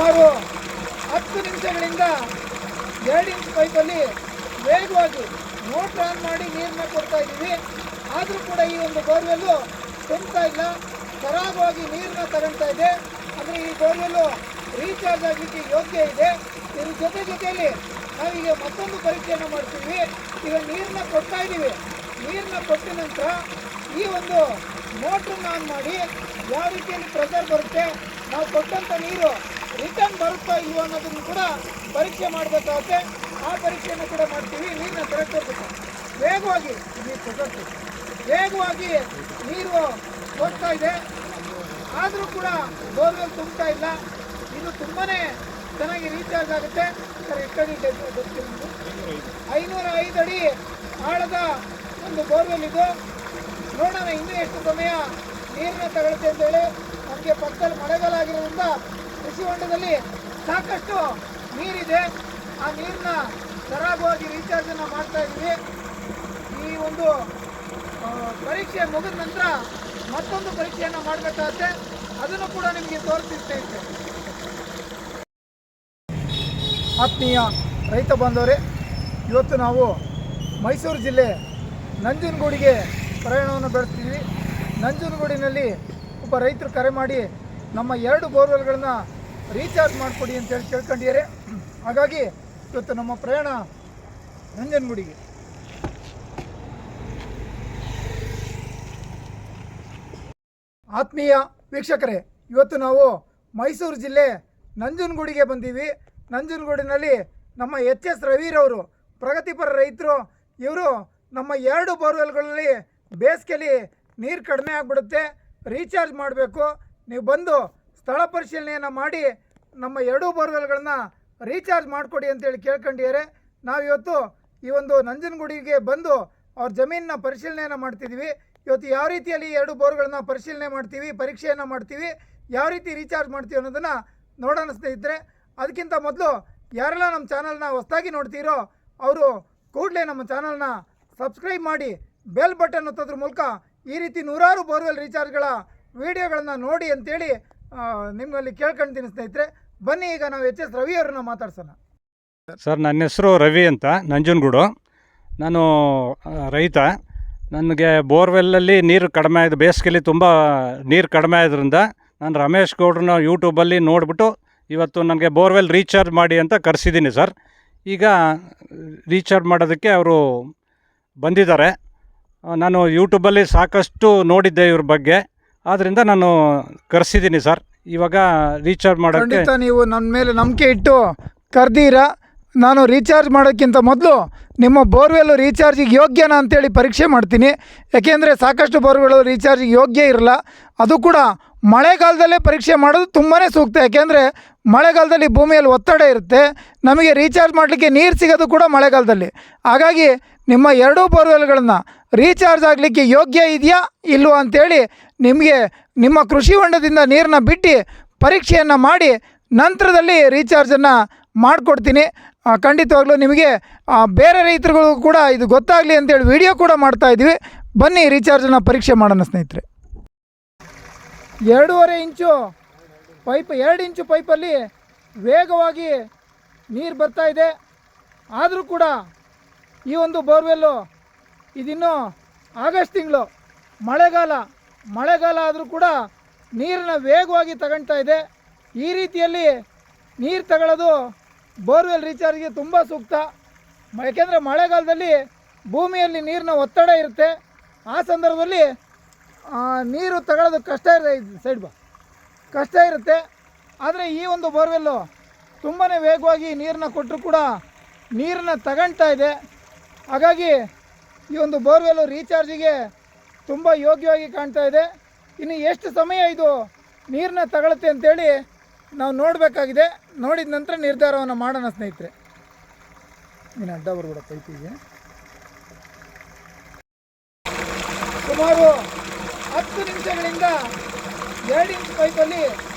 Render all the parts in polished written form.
ಸುಮಾರು 10 ನಿಮಿಷಗಳಿಂದ 2 ಇಂಚ್ ಪೈಪಲ್ಲಿ ವೇಗವಾಗಿ motor on ಮಾಡಿ ನೀರನ್ನ ಕೊಡ್ತಾ ಇದ್ದೀವಿ. ಆದರೂ ಕೂಡ ಈ ಒಂದು ಬೋರ್ವೆಲ್ಲು ತುಂಬ್ತಾ ಇಲ್ಲ, ಸರಾಗವಾಗಿ ನೀರನ್ನ ತಗೊಳ್ತಾ ಇದೆ. ಅಂದರೆ ಈ ಬೋರ್ವೆಲ್ಲು ರೀಚಾರ್ಜ್ ಆಗಲಿಕ್ಕೆ ಯೋಗ್ಯ ಇದೆ. ಇದ್ರ ಜೊತೆಯಲ್ಲಿ ನಾವೀಗ ಮತ್ತೊಂದು ಪರೀಕ್ಷೆಯನ್ನು ಮಾಡ್ತೀವಿ. ಈಗ ನೀರನ್ನ ಕೊಡ್ತಾ ಇದ್ದೀವಿ. ನೀರನ್ನ ಕೊಟ್ಟ ನಂತರ ಈ ಒಂದು ಮೋಟ್ರನ್ನ ಆನ್ ಮಾಡಿ ಯಾವ ರೀತಿಯಲ್ಲಿ ಪ್ರೆಷರ್ ಬರುತ್ತೆ, ನಾವು ಕೊಟ್ಟಂಥ ನೀರು ರಿಟರ್ನ್ ಬರುತ್ತಾ ಇಲ್ವೋ ಅನ್ನೋದನ್ನು ಕೂಡ ಪರೀಕ್ಷೆ ಮಾಡಬೇಕಾಗುತ್ತೆ. ಆ ಪರೀಕ್ಷೆಯನ್ನು ಕೂಡ ಮಾಡ್ತೀವಿ. ನೀರನ್ನ ತೆಗೆದುಕೊಳ್ಬೇಕು, ವೇಗವಾಗಿ ನೀರು ಹೋಗ್ತಾ ಇದೆ. ಆದರೂ ಕೂಡ ಬೋರ್ವೆಲ್ ತುಂಬ್ತಾ ಇಲ್ಲ. ಇದು ತುಂಬಾ ಚೆನ್ನಾಗಿ ರೀಚಾರ್ಜ್ ಆಗುತ್ತೆ. ಸರ್ ಎಷ್ಟು 505 ಅಡಿ ಆಳದ ಒಂದು ಬೋರ್ವೆಲ್ ಇದು. ನೋಡೋಣ ಇನ್ನೂ ಎಷ್ಟು ಸಮಯ ನೀರನ್ನ ತಗೊಳುತ್ತೆ ಅಂತೇಳಿ. ನಮಗೆ ಪಕ್ಕದಲ್ಲಿ ಮಳೆಗಾಲ ಆಗಿರೋದ್ರಿಂದ ಕೃಷಿ ಹೊಂಡದಲ್ಲಿ ಸಾಕಷ್ಟು ನೀರಿದೆ. ಆ ನೀರನ್ನ ಸರಾಗವಾಗಿ ರೀಚಾರ್ಜನ್ನು ಮಾಡ್ತಾ ಇದ್ವಿ. ಈ ಒಂದು ಪರೀಕ್ಷೆ ಮುಗಿದ ನಂತರ ಮತ್ತೊಂದು ಪರೀಕ್ಷೆಯನ್ನು ಮಾಡಬೇಕಾಗುತ್ತೆ. ಅದನ್ನು ಕೂಡ ನಿಮಗೆ ತೋರಿಸ್ತಾ ಇದ್ದೆ. ಆತ್ಮೀಯ ರೈತ ಬಾಂಧವರೇ, ಇವತ್ತು ನಾವು ಮೈಸೂರು ಜಿಲ್ಲೆ ನಂಜನಗೂಡಿಗೆ ಪ್ರಯಾಣವನ್ನು ಬೆಳೆಸ್ತಿದ್ವಿ. ನಂಜನಗೂಡಿನಲ್ಲಿ ಒಬ್ಬ ರೈತರು ಕರೆ ಮಾಡಿ ನಮ್ಮ 2 ಬೋರ್ವೆಲ್ಗಳನ್ನ ರೀಚಾರ್ಜ್ ಮಾಡಿಕೊಡಿ ಅಂತೇಳಿ ಕೇಳ್ಕೊಂಡಿದ್ದಾರೆ. ಹಾಗಾಗಿ ಇವತ್ತು ನಮ್ಮ ಪ್ರಯಾಣ ನಂಜನಗೂಡಿಗೆ. ಆತ್ಮೀಯ ವೀಕ್ಷಕರೇ, ಇವತ್ತು ನಾವು ಮೈಸೂರು ಜಿಲ್ಲೆ ನಂಜನಗೂಡಿಗೆ ಬಂದೀವಿ. ನಂಜನಗೂಡಿನಲ್ಲಿ ನಮ್ಮ HS ರವಿರವರು ಪ್ರಗತಿಪರ ರೈತರು. ಇವರು ನಮ್ಮ 2 ಬೋರ್ವೆಲ್ಗಳಲ್ಲಿ ಬೇಸಿಗೆಯಲ್ಲಿ ನೀರು ಕಡಿಮೆ ಆಗಿಬಿಡುತ್ತೆ, ರೀಚಾರ್ಜ್ ಮಾಡಬೇಕು, ನೀವು ಬಂದು ಸ್ಥಳ ಪರಿಶೀಲನೆಯನ್ನು ಮಾಡಿ ನಮ್ಮ 2 ಬೋರ್ವೆಲ್ಗಳನ್ನ ರೀಚಾರ್ಜ್ ಮಾಡಿಕೊಡಿ ಅಂತೇಳಿ ಕೇಳ್ಕೊಂಡಿದ್ದಾರೆ. ನಾವಿವತ್ತು ಈ ಒಂದು ನಂಜನಗೂಡಿಗೆ ಬಂದು ಅವ್ರ ಜಮೀನನ್ನ ಪರಿಶೀಲನೆಯನ್ನು ಮಾಡ್ತಿದ್ದೀವಿ. ಇವತ್ತು ಯಾವ ರೀತಿಯಲ್ಲಿ 2 ಬೋರ್ಗಳನ್ನ ಪರಿಶೀಲನೆ ಮಾಡ್ತೀವಿ, ಪರೀಕ್ಷೆಯನ್ನು ಮಾಡ್ತೀವಿ, ಯಾವ ರೀತಿ ರೀಚಾರ್ಜ್ ಮಾಡ್ತೀವಿ ಅನ್ನೋದನ್ನು ನೋಡೋಣ ಸ್ನೇಹಿತರೆ. ಅದಕ್ಕಿಂತ ಮೊದಲು ಯಾರೆಲ್ಲ ನಮ್ಮ ಚಾನಲ್ನ ಹೊಸದಾಗಿ ನೋಡ್ತೀರೋ ಅವರು ಕೂಡಲೇ ನಮ್ಮ ಚಾನಲ್ನ ಸಬ್ಸ್ಕ್ರೈಬ್ ಮಾಡಿ ಬೆಲ್ ಬಟನ್ ಒತ್ತೋದ್ರ ಮೂಲಕ ಈ ರೀತಿ ನೂರಾರು ಬೋರ್ವೆಲ್ ರೀಚಾರ್ಜ್ಗಳ ವಿಡಿಯೋಗಳನ್ನು ನೋಡಿ ಅಂತೇಳಿ ನಿಮ್ಮಲ್ಲಿ ಕೇಳ್ಕೊಳ್ತೀನಿ ಸ್ನೇಹಿತರೆ. ಬನ್ನಿ ಈಗ ನಾವು HS ರವಿ ಅವ್ರನ್ನ ಮಾತಾಡ್ಸೋಣ. ಸರ್, ನನ್ನ ಹೆಸರು ರವಿ ಅಂತ, ನಂಜನಗೂಡು. ನಾನು ರೈತ. ನನಗೆ ಬೋರ್ವೆಲ್ಲಲ್ಲಿ ನೀರು ಕಡಿಮೆ ಆಯಿತು, ಬೇಸಿಗೆಯಲ್ಲಿ ತುಂಬ ನೀರು ಕಡಿಮೆ ಆದ್ರಿಂದ ನಾನು ರಮೇಶ್ ಗೌಡ್ರನ್ನ ಯೂಟ್ಯೂಬಲ್ಲಿ ನೋಡಿಬಿಟ್ಟು ಇವತ್ತು ನನಗೆ ಬೋರ್ವೆಲ್ ರೀಚಾರ್ಜ್ ಮಾಡಿ ಅಂತ ಕರೆಸಿದ್ದೀನಿ ಸರ್. ಈಗ ರೀಚಾರ್ಜ್ ಮಾಡೋದಕ್ಕೆ ಅವರು ಬಂದಿದ್ದಾರೆ. ನಾನು ಯೂಟ್ಯೂಬಲ್ಲಿ ಸಾಕಷ್ಟು ನೋಡಿದ್ದೆ ಇವ್ರ ಬಗ್ಗೆ, ಆದ್ದರಿಂದ ನಾನು ಕರೆಸಿದ್ದೀನಿ ಸರ್. ಇವಾಗ ರೀಚಾರ್ಜ್ ಮಾಡೋಕ್ಕೆ ನೀವು ನನ್ನ ಮೇಲೆ ನಂಬಿಕೆ ಇಟ್ಟು ಕರೆದೀರಾ. ನಾನು ರೀಚಾರ್ಜ್ ಮಾಡೋಕ್ಕಿಂತ ಮೊದಲು ನಿಮ್ಮ ಬೋರ್ವೆಲ್ಲು ರೀಚಾರ್ಜಿಗೆ ಯೋಗ್ಯನಾ ಅಂತೇಳಿ ಪರೀಕ್ಷೆ ಮಾಡ್ತೀನಿ. ಯಾಕೆಂದರೆ ಸಾಕಷ್ಟು ಬೋರ್ವೆಲ್ಲು ರೀಚಾರ್ಜಿಗೆ ಯೋಗ್ಯ ಇರಲ್ಲ. ಅದು ಕೂಡ ಮಳೆಗಾಲದಲ್ಲೇ ಪರೀಕ್ಷೆ ಮಾಡೋದು ತುಂಬಾ ಸೂಕ್ತ. ಯಾಕೆಂದರೆ ಮಳೆಗಾಲದಲ್ಲಿ ಭೂಮಿಯಲ್ಲಿ ಒತ್ತಡ ಇರುತ್ತೆ, ನಮಗೆ ರೀಚಾರ್ಜ್ ಮಾಡಲಿಕ್ಕೆ ನೀರು ಸಿಗೋದು ಕೂಡ ಮಳೆಗಾಲದಲ್ಲಿ. ಹಾಗಾಗಿ ನಿಮ್ಮ 2 ಬೋರ್ವೆಲ್ಗಳನ್ನು ರೀಚಾರ್ಜ್ ಆಗಲಿಕ್ಕೆ ಯೋಗ್ಯ ಇದೆಯಾ ಇಲ್ವಾ ಅಂಥೇಳಿ ನಿಮಗೆ ನಿಮ್ಮ ಕೃಷಿ ಹೊಂಡದಿಂದ ನೀರನ್ನ ಬಿಟ್ಟು ಪರೀಕ್ಷೆಯನ್ನು ಮಾಡಿ ನಂತರದಲ್ಲಿ ರೀಚಾರ್ಜನ್ನು ಮಾಡಿಕೊಡ್ತೀನಿ. ಖಂಡಿತವಾಗ್ಲೂ ನಿಮಗೆ ಬೇರೆ ರೈತರುಗಳು ಕೂಡ ಇದು ಗೊತ್ತಾಗಲಿ ಅಂತೇಳಿ ವಿಡಿಯೋ ಕೂಡ ಮಾಡ್ತಾಯಿದ್ವಿ. ಬನ್ನಿ ರೀಚಾರ್ಜನ್ನು ಪರೀಕ್ಷೆ ಮಾಡೋಣ ಸ್ನೇಹಿತರೆ. 2.5 ಇಂಚು ಪೈಪ್, 2 ಇಂಚು ಪೈಪಲ್ಲಿ ವೇಗವಾಗಿ ನೀರು ಬರ್ತಾ ಇದೆ. ಆದರೂ ಕೂಡ ಈ ಒಂದು ಬೋರ್ವೆಲ್ಲು ಇದಿನ್ನೂ ಆಗಸ್ಟ್ ತಿಂಗಳು, ಮಳೆಗಾಲ ಆದರೂ ಕೂಡ ನೀರನ್ನು ವೇಗವಾಗಿ ತಗೊಳ್ತಾ ಇದೆ. ಈ ರೀತಿಯಲ್ಲಿ ನೀರು ತಗೊಳ್ಳೋದು ಬೋರ್ವೆಲ್ ರೀಚಾರ್ಜ್ಗೆ ತುಂಬ ಸೂಕ್ತ. ಯಾಕೆಂದರೆ ಮಳೆಗಾಲದಲ್ಲಿ ಭೂಮಿಯಲ್ಲಿ ನೀರಿನ ಒತ್ತಡ ಇರುತ್ತೆ. ಆ ಸಂದರ್ಭದಲ್ಲಿ ನೀರು ತಗೊಳ್ಳೋದು ಕಷ್ಟ ಇರುತ್ತೆ. ಆದರೆ ಈ ಒಂದು ಬೋರ್ವೆಲ್ಲು ತುಂಬಾ ವೇಗವಾಗಿ ನೀರನ್ನ ಕೊಟ್ಟರು ಕೂಡ ನೀರನ್ನು ತಗೊಳ್ತಾ ಇದೆ. ಹಾಗಾಗಿ ಈ ಒಂದು ಬೋರ್ವೆಲ್ಲು ರೀಚಾರ್ಜಿಗೆ ತುಂಬ ಯೋಗ್ಯವಾಗಿ ಕಾಣ್ತಾ ಇದೆ. ಇನ್ನು ಎಷ್ಟು ಸಮಯ ಇದು ನೀರನ್ನ ತಗೊಳುತ್ತೆ ಅಂತೇಳಿ ನಾವು ನೋಡಬೇಕಾಗಿದೆ. ನೋಡಿದ ನಂತರ ನಿರ್ಧಾರವನ್ನು ಮಾಡೋಣ ಸ್ನೇಹಿತರೆ. ನೀನು ಅಡ್ಡ ಬರ್ಬೇಡ ಪೈಪಿಗೆ. ಸುಮಾರು 10 ನಿಮಿಷಗಳಿಂದ 2 ಇಂಚ್ ಪೈಪಲ್ಲಿ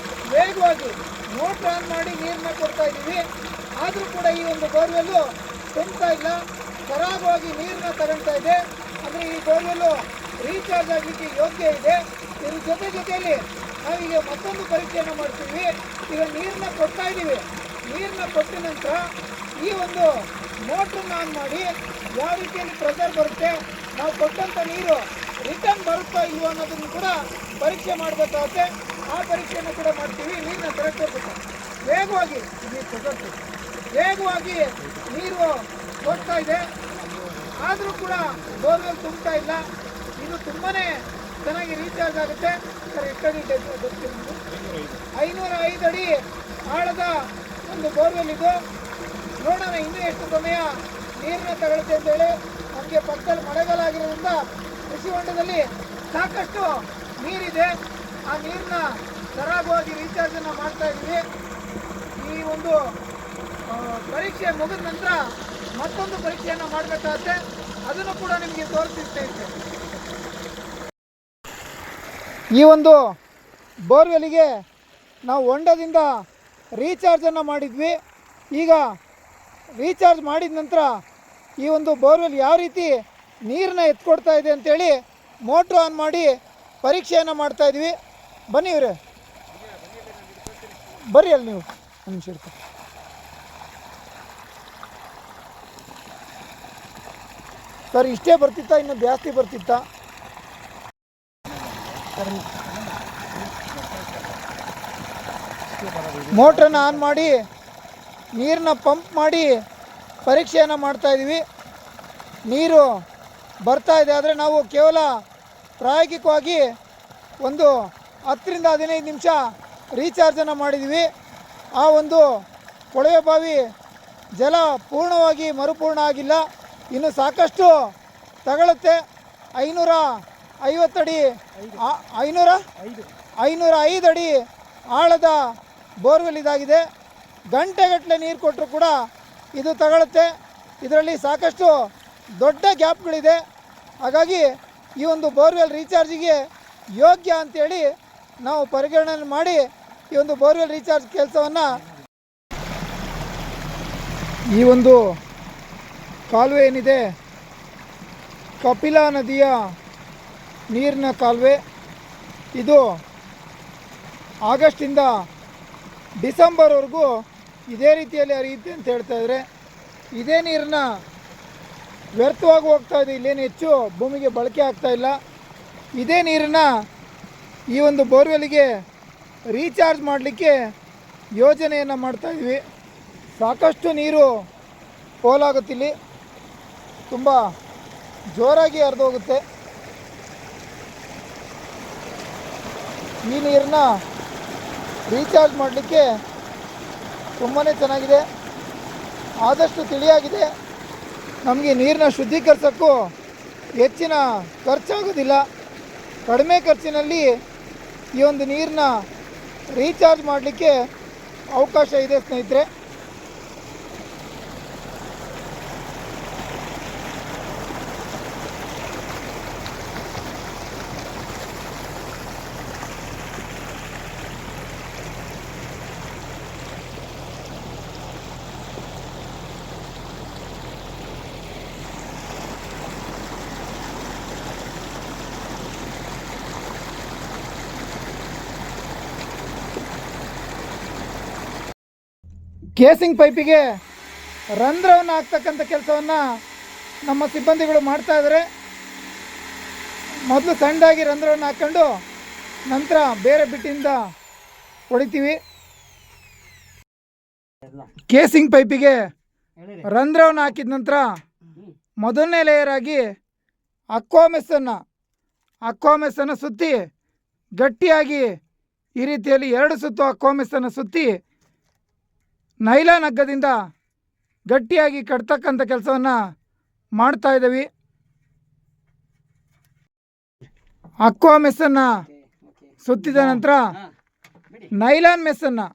ವೇಗವಾಗಿ ಮೋಟ್ರ್ ಆನ್ ಮಾಡಿ ನೀರನ್ನ ಕೊಡ್ತಾ ಇದ್ದೀವಿ. ಆದರೂ ಕೂಡ ಈ ಒಂದು ಬೋರ್ವೆಲ್ಲು ತುಂಬ್ತಾ ಇಲ್ಲ, ಸರಾಗವಾಗಿ ನೀರನ್ನ ತಗೊಳ್ತಾ ಇದೆ. ಅಂದರೆ ಈ ಬೋರ್ವೆಲ್ಲು ರೀಚಾರ್ಜ್ ಆಗಲಿಕ್ಕೆ ಯೋಗ್ಯ ಇದೆ. ಇದ್ರ ಜೊತೆಯಲ್ಲಿ ನಾವೀಗ ಮತ್ತೊಂದು ಪರೀಕ್ಷೆಯನ್ನು ಮಾಡ್ತೀವಿ. ಈಗ ನೀರನ್ನ ಕೊಡ್ತಾ ಇದ್ದೀವಿ. ನೀರನ್ನ ಕೊಟ್ಟ ನಂತರ ಈ ಒಂದು ಮೋಟ್ರನ್ನ ಆನ್ ಮಾಡಿ ಯಾವ ರೀತಿಯಲ್ಲಿ ಪ್ರೆಷರ್ ಬರುತ್ತೆ, ನಾವು ಕೊಟ್ಟಂಥ ನೀರು ರಿಟರ್ನ್ ಬರುತ್ತಾ ಇಲ್ವೋ ಅನ್ನೋದನ್ನು ಕೂಡ ಪರೀಕ್ಷೆ ಮಾಡಬೇಕಾಗುತ್ತೆ. ಆ ಪರೀಕ್ಷೆಯನ್ನು ಕೂಡ ಮಾಡ್ತೀವಿ. ನೀರನ್ನ ಕರೆಕ್ಟ್ ಹೋಗ್ಬೇಕು. ವೇಗವಾಗಿ ವೇಗವಾಗಿ ನೀರು ಹೋಗ್ತಾ ಇದೆ, ಆದರೂ ಕೂಡ ಬೋರ್ವೆಲ್ ತುಂಬ್ತಾ ಇಲ್ಲ. ಇದು ತುಂಬಾ ಚೆನ್ನಾಗಿ ರೀಚಾರ್ಜ್ ಆಗುತ್ತೆ. ಸರ್ ಎಷ್ಟಡಿ ಗೊತ್ತಿಲ್ಲ, 505 ಅಡಿ ಆಳದ ಒಂದು ಬೋರ್ವೆಲ್ ಇದು. ನೋಡೋಣ ಇನ್ನೂ ಎಷ್ಟು ಸಮಯ ನೀರನ್ನ ತಗೊಳುತ್ತೆ ಅಂತೇಳಿ. ನಮಗೆ ಪಕ್ಕದಲ್ಲಿ ಮಳೆಗಾಲ ಆಗಿರೋದ್ರಿಂದ ಕೃಷಿ ಹೊಂಡದಲ್ಲಿ ಸಾಕಷ್ಟು ನೀರಿದೆ. ಆ ನೀರನ್ನ ಸರಾಗವಾಗಿ ರೀಚಾರ್ಜನ್ನು ಮಾಡ್ತಾ ಇದ್ದೀವಿ. ಈ ಒಂದು ಪರೀಕ್ಷೆ ಮುಗಿದ ನಂತರ ಮತ್ತೊಂದು ಪರೀಕ್ಷೆಯನ್ನು ಮಾಡಬೇಕಾಗುತ್ತೆ. ಅದನ್ನು ಕೂಡ ನಿಮಗೆ ತೋರಿಸ್ತಿರ್ತೇವೆ. ಈ ಒಂದು ಬೋರ್ವೆಲ್ಲಿಗೆ ನಾವು ಹೊಂಡದಿಂದ ರೀಚಾರ್ಜನ್ನು ಮಾಡಿದ್ವಿ. ಈಗ ರೀಚಾರ್ಜ್ ಮಾಡಿದ ನಂತರ ಈ ಒಂದು ಬೋರ್ವೆಲ್ ಯಾವ ರೀತಿ ನೀರನ್ನ ಎತ್ಕೊಡ್ತಾ ಇದೆ ಅಂತೇಳಿ ಮೋಟ್ರ್ ಆನ್ ಮಾಡಿ ಪರೀಕ್ಷೆಯನ್ನು ಮಾಡ್ತಾಯಿದ್ವಿ. ಬನ್ನಿ ಇವ್ರೆ, ಬರ್ರಿ ಅಲ್ಲಿ ನೀವು ನಿಮಿಷ ಇರ್ತೀವಿ. ಸರ್ ಇಷ್ಟೇ ಬರ್ತಿತ್ತಾ, ಇನ್ನು ಜಾಸ್ತಿ ಬರ್ತಿತ್ತಾ? ಮೋಟ್ರನ್ನ ಆನ್ ಮಾಡಿ ನೀರನ್ನ ಪಂಪ್ ಮಾಡಿ ಪರೀಕ್ಷೆಯನ್ನು ಮಾಡ್ತಾಯಿದ್ವಿ. ನೀರು ಬರ್ತಾ ಇದೆ, ಆದರೆ ನಾವು ಕೇವಲ ಪ್ರಾಯೋಗಿಕವಾಗಿ ಒಂದು 10 ರಿಂದ 15 ನಿಮಿಷ ರೀಚಾರ್ಜನ್ನು ಮಾಡಿದ್ವಿ. ಆ ಒಂದು ಕೊಳವೆ ಬಾವಿ ಜಲ ಪೂರ್ಣವಾಗಿ ಮರುಪೂರ್ಣ ಆಗಿಲ್ಲ, ಇನ್ನು ಸಾಕಷ್ಟು ತಗೊಳುತ್ತೆ. 550 ಅಡಿ 505 ಅಡಿ ಆಳದ ಬೋರ್ವೆಲ್ ಇದಾಗಿದೆ. ಗಂಟೆಗಟ್ಟಲೆ ನೀರು ಕೊಟ್ಟರು ಕೂಡ ಇದು ತಗೊಳುತ್ತೆ. ಇದರಲ್ಲಿ ಸಾಕಷ್ಟು ದೊಡ್ಡ ಗ್ಯಾಪ್ಗಳಿದೆ. ಹಾಗಾಗಿ ಈ ಒಂದು ಬೋರ್ವೆಲ್ ರೀಚಾರ್ಜಿಗೆ ಯೋಗ್ಯ ಅಂತೇಳಿ ನಾವು ಪರಿಗಣನೆ ಮಾಡಿ ಈ ಒಂದು ಬೋರ್ವೆಲ್ ರೀಚಾರ್ಜ್ ಕೆಲಸವನ್ನು, ಈ ಒಂದು ಕಾಲುವೆ ಏನಿದೆ ಕಪಿಲಾ ನದಿಯ ನೀರಿನ ಕಾಲುವೆ, ಇದು ಆಗಸ್ಟಿಂದ ಡಿಸೆಂಬರ್ವರೆಗೂ ಇದೇ ರೀತಿಯಲ್ಲಿ ಹರಿಯುತ್ತೆ ಅಂತ ಹೇಳ್ತಾಯಿದ್ರೆ. ಇದೇ ನೀರನ್ನ ವ್ಯರ್ಥವಾಗಿ ಹೋಗ್ತಾ ಇದೆ. ಇಲ್ಲೇನು ಹೆಚ್ಚು ಭೂಮಿಗೆ ಬಳಕೆ ಆಗ್ತಾ ಇಲ್ಲ. ಇದೇ ನೀರನ್ನು ಈ ಒಂದು ಬೋರ್ವೆಲ್ಗೆ ರೀಚಾರ್ಜ್ ಮಾಡಲಿಕ್ಕೆ ಯೋಜನೆಯನ್ನು ಮಾಡ್ತಾಯಿದ್ವಿ. ಸಾಕಷ್ಟು ನೀರು ಪೋಲಾಗುತ್ತಿಲ್ಲಿ, ತುಂಬ ಜೋರಾಗಿ ಹರಿದೋಗುತ್ತೆ. ಈ ನೀರನ್ನ ರೀಚಾರ್ಜ್ ಮಾಡಲಿಕ್ಕೆ ತುಂಬಾ ಚೆನ್ನಾಗಿದೆ, ಆದಷ್ಟು ತಿಳಿಯಾಗಿದೆ. ನಮಗೆ ನೀರನ್ನ ಶುದ್ಧೀಕರಿಸೋಕ್ಕೂ ಹೆಚ್ಚಿನ ಖರ್ಚಾಗೋದಿಲ್ಲ. ಕಡಿಮೆ ಖರ್ಚಿನಲ್ಲಿ ಈ ಒಂದು ನೀರನ್ನ ರೀಚಾರ್ಜ್ ಮಾಡಲಿಕ್ಕೆ ಅವಕಾಶ ಇದೆ ಸ್ನೇಹಿತರೆ. ಕೇಸಿಂಗ್ ಪೈಪಿಗೆ ರಂಧ್ರವನ್ನು ಹಾಕ್ತಕ್ಕಂಥ ಕೆಲಸವನ್ನು ನಮ್ಮ ಸಿಬ್ಬಂದಿಗಳು ಮಾಡ್ತಾ ಇದ್ದಾರೆ. ಮೊದಲು ಸಣ್ಣದಾಗಿ ರಂಧ್ರವನ್ನು ಹಾಕ್ಕೊಂಡು ನಂತರ ಬೇರೆ ಬಿಟ್ಟಿಂದ ಹೊಡಿತೀವಿ. ಕೇಸಿಂಗ್ ಪೈಪಿಗೆ ರಂಧ್ರವನ್ನು ಹಾಕಿದ ನಂತರ ಮೊದಲನೇ ಲೇಯರ್ ಆಗಿ ಅಕ್ವಾಮೆಸ್ಸನ್ನು ಸುತ್ತಿ ಗಟ್ಟಿಯಾಗಿ ಈ ರೀತಿಯಲ್ಲಿ 2 ಸುತ್ತು ಅಕ್ವಾಮೆಸ್ಸನ್ನು ಸುತ್ತಿ ನೈಲಾನ್ ಹಗ್ಗದಿಂದ ಗಟ್ಟಿಯಾಗಿ ಕಟ್ತಕ್ಕಂಥ ಕೆಲಸವನ್ನು ಮಾಡ್ತಾ ಇದ್ದೀವಿ. ಅಕ್ವಾಮೆಸ್ಸನ್ನು ಸುತ್ತಿದ ನಂತರ ನೈಲಾನ್ ಮೆಸ್ಸನ್ನು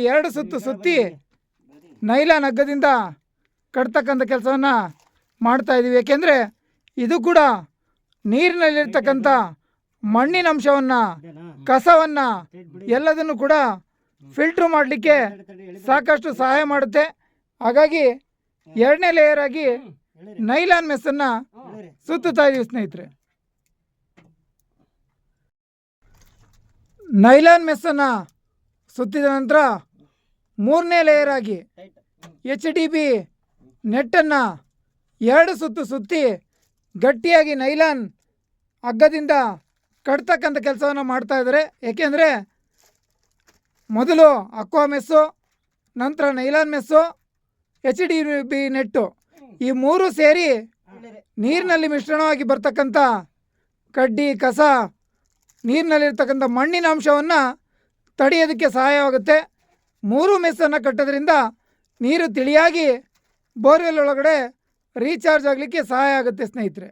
2 ಸುತ್ತು ಸುತ್ತಿ ನೈಲಾನ್ ಹಗ್ಗದಿಂದ ಕಟ್ತಕ್ಕಂಥ ಕೆಲಸವನ್ನು ಮಾಡ್ತಾ ಇದ್ದೀವಿ. ಏಕೆಂದರೆ ಇದು ಕೂಡ ನೀರಿನಲ್ಲಿರ್ತಕ್ಕಂಥ ಮಣ್ಣಿನ ಅಂಶವನ್ನು, ಕಸವನ್ನು ಎಲ್ಲದನ್ನು ಕೂಡ ಫಿಲ್ಟ್ರ್ ಮಾಡಲಿಕ್ಕೆ ಸಾಕಷ್ಟು ಸಹಾಯ ಮಾಡುತ್ತೆ. ಹಾಗಾಗಿ 2ನೇ ಲೇಯರ್ ಆಗಿ ನೈಲಾನ್ ಮೆಸ್ಸನ್ನು ಸುತ್ತುತ್ತಾ ಇದ್ದೀವಿ ಸ್ನೇಹಿತರೆ. ನೈಲಾನ್ ಮೆಸ್ಸನ್ನು ಸುತ್ತಿದ ನಂತರ ಮೂರನೇ ಲೇಯರ್ ಆಗಿ HDP ನೆಟ್ಟನ್ನು 2 ಸುತ್ತು ಸುತ್ತಿ ಗಟ್ಟಿಯಾಗಿ ನೈಲಾನ್ ಹಗ್ಗದಿಂದ ಕಟ್ತಕ್ಕಂಥ ಕೆಲಸವನ್ನು ಮಾಡ್ತಾಯಿದ್ದಾರೆ. ಏಕೆಂದರೆ ಮೊದಲು ಅಕ್ವಾ ಮೆಸ್ಸು, ನಂತರ ನೈಲಾನ್ ಮೆಸ್ಸು, HDP ನೆಟ್ಟು ಈ ಮೂರು ಸೇರಿ ನೀರಿನಲ್ಲಿ ಮಿಶ್ರಣವಾಗಿ ಬರ್ತಕ್ಕಂಥ ಕಡ್ಡಿ ಕಸ, ನೀರಿನಲ್ಲಿರ್ತಕ್ಕಂಥ ಮಣ್ಣಿನ ಅಂಶವನ್ನು ತಡೆಯೋದಕ್ಕೆ ಸಹಾಯವಾಗುತ್ತೆ. 3 ಮೆಸ್ಸನ್ನು ಕಟ್ಟೋದ್ರಿಂದ ನೀರು ತಿಳಿಯಾಗಿ ಬೋರ್ವೆಲ್ ಒಳಗಡೆ ರೀಚಾರ್ಜ್ ಆಗಲಿಕ್ಕೆ ಸಹಾಯ ಆಗುತ್ತೆ ಸ್ನೇಹಿತರೆ.